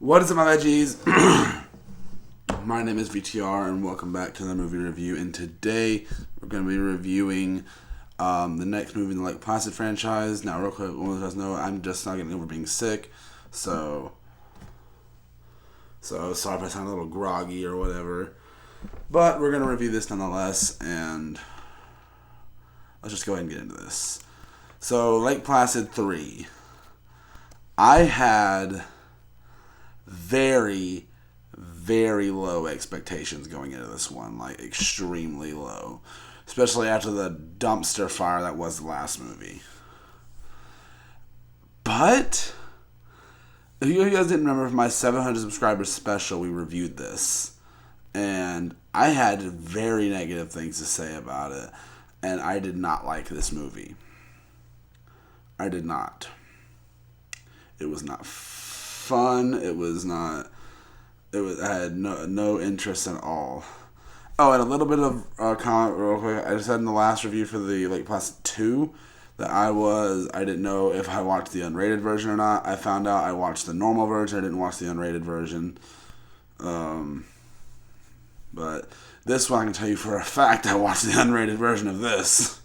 What is up, my veggies? My name is VTR, and welcome back to the movie review. And today, we're going to be reviewing the next movie in the Placid franchise. Now, real quick, one of you guys know I'm just not getting over being sick, so sorry if I sound a little groggy or whatever. But we're going to review this nonetheless, and let's just go ahead and get into this. So, Lake Placid 3. I had very, very low expectations going into this one. Like, extremely low. Especially after the dumpster fire that was the last movie. But, if you guys didn't remember, for my 700 subscribers special, we reviewed this. And I had very negative things to say about it. And I did not like this movie. I did not. It was not fun. I had no interest at all. Oh, and a little bit of comment real quick. I said in the last review for the Lake Placid 2 that I didn't know if I watched the unrated version or not. I found out I watched the normal version. I didn't watch the unrated version. But this one I can tell you for a fact I watched the unrated version of this.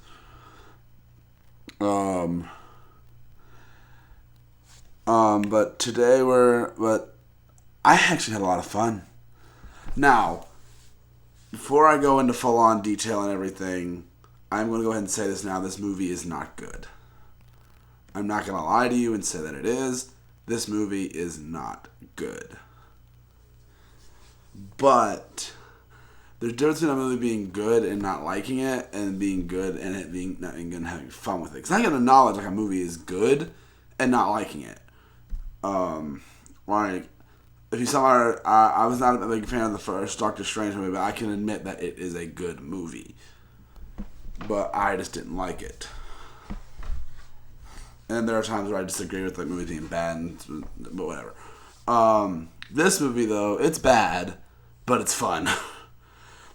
But today I actually had a lot of fun. Now, before I go into full-on detail and everything, I'm going to go ahead and say this now. This movie is not good. I'm not going to lie to you and say that it is. This movie is not good. But there's a difference between a movie being good and not liking it, and being good and it being not being good and having fun with it. Because I can acknowledge like a movie is good and not liking it. Like, if you saw I was not a big fan of the first Doctor Strange movie, but I can admit that it is a good movie. But I just didn't like it. And there are times where I disagree with the movie being bad, but whatever. This movie, though, it's bad, but it's fun.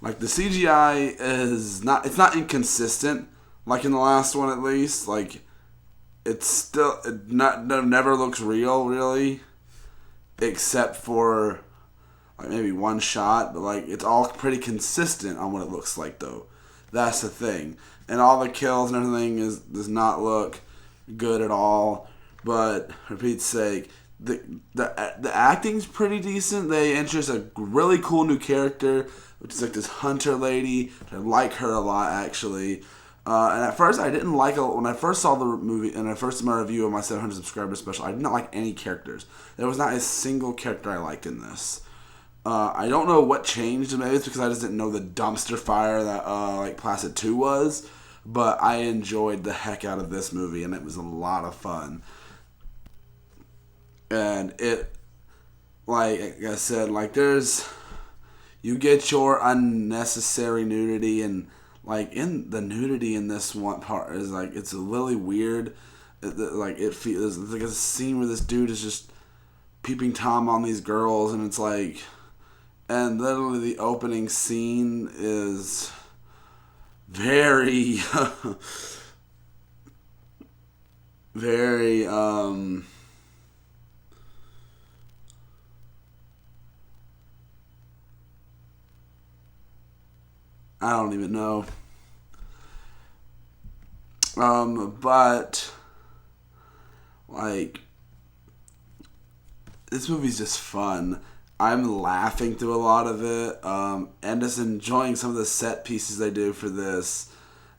Like, the CGI it's not inconsistent, like in the last one at least. Like, it never looks real, really. Except for like maybe one shot, but like it's all pretty consistent on what it looks like, though. That's the thing. And all the kills and everything does not look good at all. But for Pete's sake, the acting's pretty decent. They introduced a really cool new character, which is like this hunter lady. I like her a lot, actually. And at first, I didn't like it. When I first saw the movie, and I first did my review of my 700 subscribers special, I did not like any characters. There was not a single character I liked in this. I don't know what changed. Maybe it's because I just didn't know the dumpster fire that like Placid 2 was. But I enjoyed the heck out of this movie, and it was a lot of fun. And it, like I said, like you get your unnecessary nudity, and like in the nudity in this one part is like it's really weird. It feels like a scene where this dude is just peeping Tom on these girls, and it's like, and literally the opening scene is very, very I don't even know. But like this movie's just fun. I'm laughing through a lot of it, and just enjoying some of the set pieces they do for this,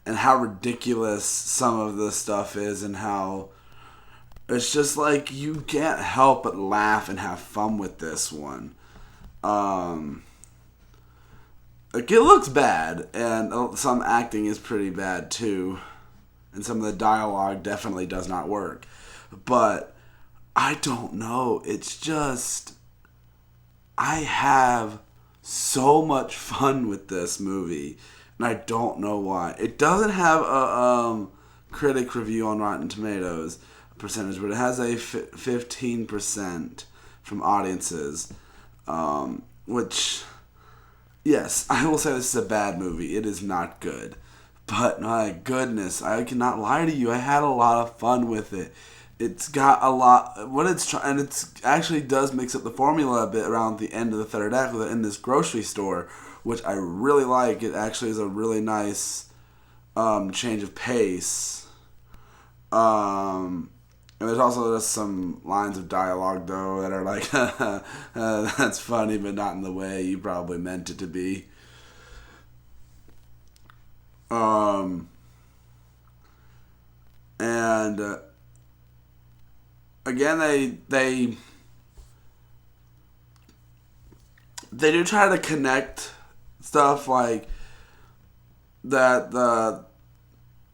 and how ridiculous some of the stuff is, and how it's just like you can't help but laugh and have fun with this one. Like, it looks bad, and some acting is pretty bad too, and some of the dialogue definitely does not work. But I don't know. It's just I have so much fun with this movie, and I don't know why. It doesn't have a critic review on Rotten Tomatoes percentage, but it has a 15% from audiences, which, yes, I will say this is a bad movie. It is not good. But my goodness, I cannot lie to you. I had a lot of fun with it. It's got a lot. What it's trying, and it's actually does mix up the formula a bit around the end of the third act in this grocery store, which I really like. It actually is a really nice change of pace. And there's also just some lines of dialogue though that are like, that's funny, but not in the way you probably meant it to be. And again, they do try to connect stuff like that.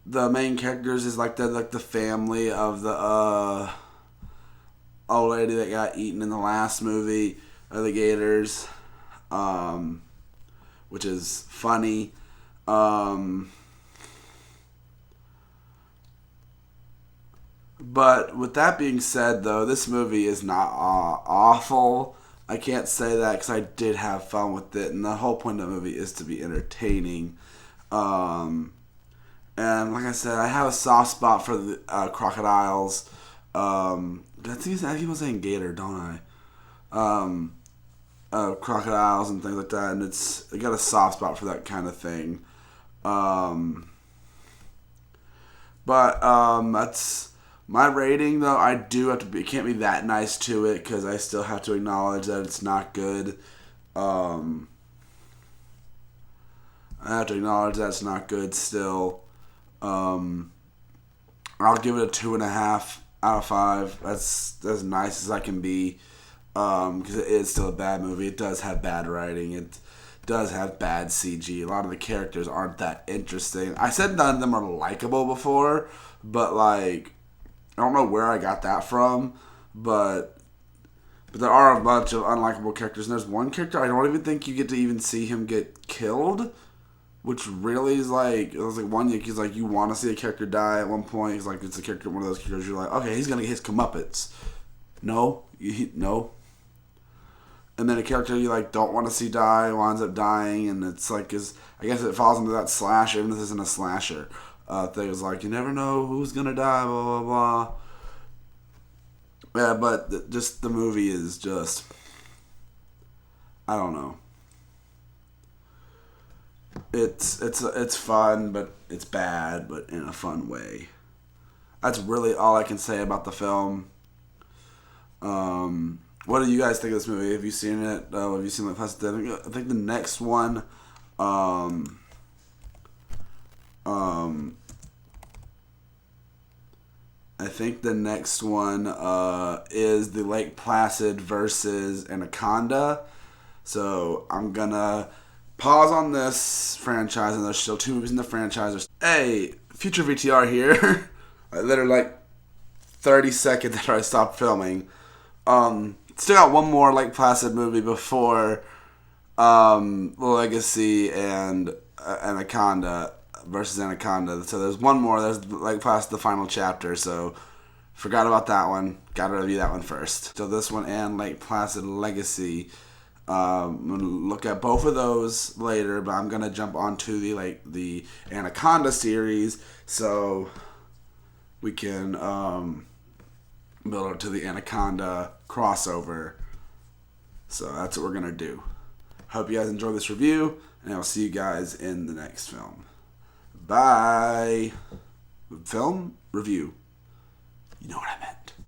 The main characters is like the family of the old lady that got eaten in the last movie of the Gators, which is funny. But with that being said, though, this movie is not awful. I can't say that because I did have fun with it, and the whole point of the movie is to be entertaining. And like I said, I have a soft spot for the crocodiles. I keep on saying gator, don't I? Crocodiles and things like that, and I got a soft spot for that kind of thing. But that's my rating, though. I do have to be, can't be that nice to it because I still have to acknowledge that it's not good. I have to acknowledge that it's not good still. I'll give it a 2.5 out of 5. That's as nice as I can be, because it is still a bad movie. It does have bad writing. It does have bad CG. A lot of the characters aren't that interesting. I said none of them are likable before, but like I don't know where I got that from, but there are a bunch of unlikable characters. And there's one character I don't even think you get to even see him get killed. Which really is like, it was like one he's like, you want to see a character die at one point. He's like, it's a character, one of those characters you're like, okay, he's going to get his comeuppance. No. No. And then a character you like don't want to see die winds up dying, and it's like, I guess it falls into that slasher, even if this isn't a slasher thing. It's like, you never know who's going to die, blah, blah, blah. Yeah, but just the movie is just, I don't know. It's fun, but it's bad, but in a fun way. That's really all I can say about the film. What do you guys think of this movie? Have you seen it? Have you seen Placid? I think the next one, I think the next one is the Lake Placid versus Anaconda. So I'm gonna pause on this franchise, and there's still 2 movies in the franchise. Hey, future VTR here. Literally like 30 seconds after I stopped filming. Still got one more Lake Placid movie before Legacy and Anaconda versus Anaconda. So there's one more. There's Lake Placid, the final chapter. So forgot about that one. Got to review that one first. So this one and Lake Placid Legacy. I'm gonna look at both of those later, but I'm gonna jump onto the Anaconda series so we can build up to the Anaconda crossover. So that's what we're gonna do. Hope you guys enjoy this review, and I'll see you guys in the next film. Bye. Film review. You know what I meant.